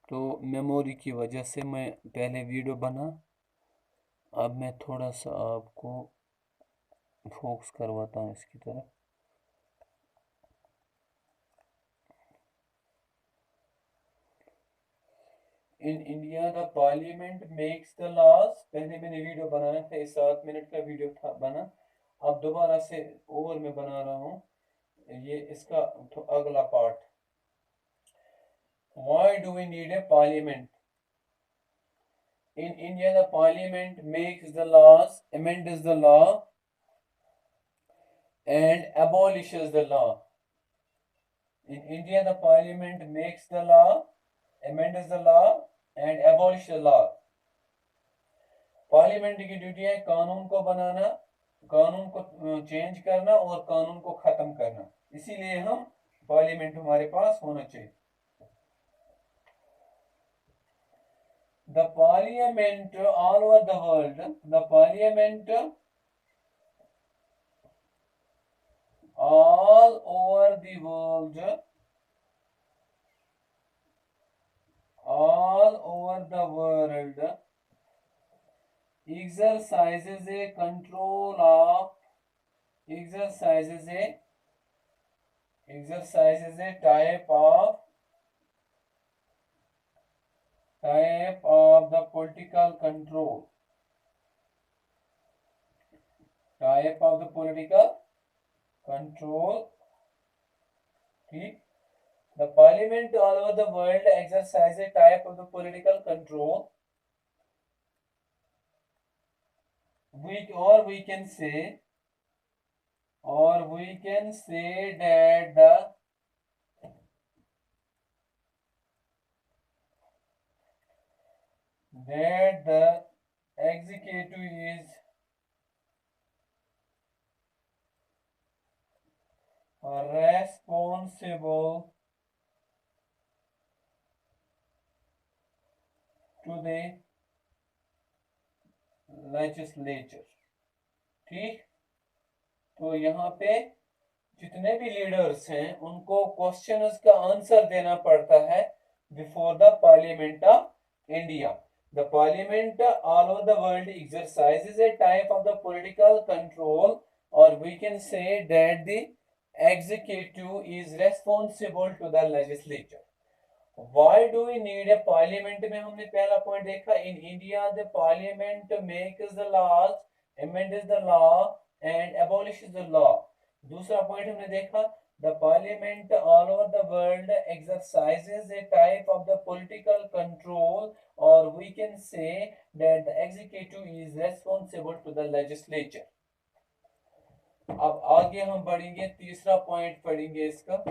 तो मेमोरी की वजह से मैं पहले वीडियो बना, अब मैं थोड़ा सा आपको फोकस करवाता हूँ इसकी तरफ। In India the parliament makes the laws, पहले मैंने वीडियो बनाया था, 7 मिनट का वीडियो था बना, अब दोबारा से और मैं बना रहा हूँ ये इसका अगला part. Why do we need a parliament? In India, the parliament makes the laws, amends the law, and abolishes the law. In India, the parliament makes the law, amends the law, and abolishes the law. Parliament की duty है कानून को बनाना, कानून को change करना और कानून को खत्म करना, इसीलिए हम पार्लियामेंट हमारे पास होना चाहिए। The parliament all over the world, the parliament all over the world, all over the world exercises a control of, exercises a type of the political control, type of the political control. ठीक, the parliament all over the world exercises a type of the political control. We can say, or we can say that the executive is responsible to the legislature। ठीक, तो यहाँ पे जितने भी leaders हैं उनको questions का आंसर देना पड़ता है before the parliament of India. The parliament all over the world exercises a type of the political control, or we can say that the executive is responsible to the legislature। Why do we need a parliament में हमने पहला point देखा, in India the parliament makes the laws, amends the law and abolishes the law। दूसरा point हमने देखा, the parliament all over the world exercises a type of the political control, or we can say that the executive is responsible to the legislature। अब आगे हम बढ़ेंगे, तीसरा point पढ़ेंगे इसका।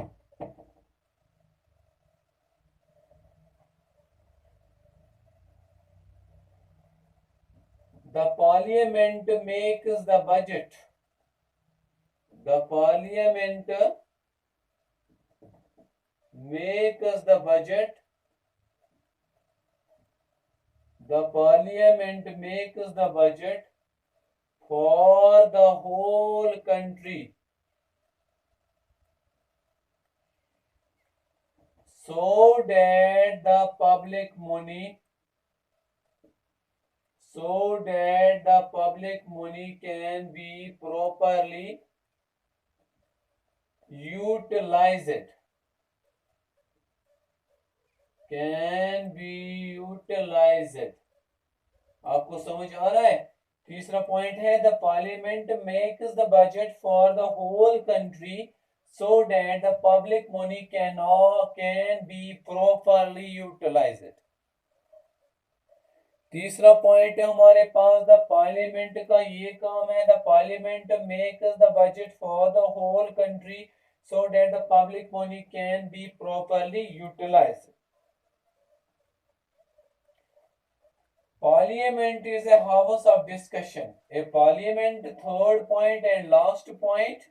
The parliament makes the budget, the parliament makes the budget, the parliament makes the budget for the whole country, so that the public money, so that the public money can be properly utilized, can be utilized। आपको समझ आ रहा है? तीसरा point है, the parliament makes the budget for the whole country so that the public money can be properly utilized। तीसरा point है हमारे पास, द पार्लियामेंट का ये काम है, the parliament makes the budget for the whole country so that the public money can be properly utilized। Parliament is a house of discussion। A parliament, third point and last point,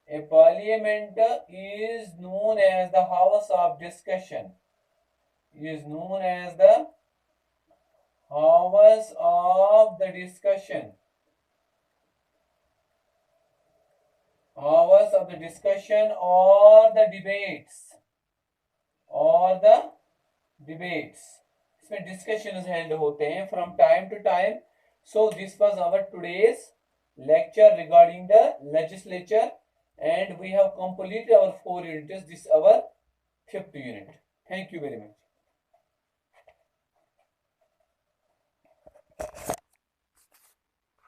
a parliament is known as the house of discussion, is known as the house of the discussion, hours of the discussion or the debates, or the debates, इसमें discussions held होते हैं from time to time. So this was our today's lecture regarding the legislature, and we have completed our 4 units. This is our 5th unit. Thank you very much.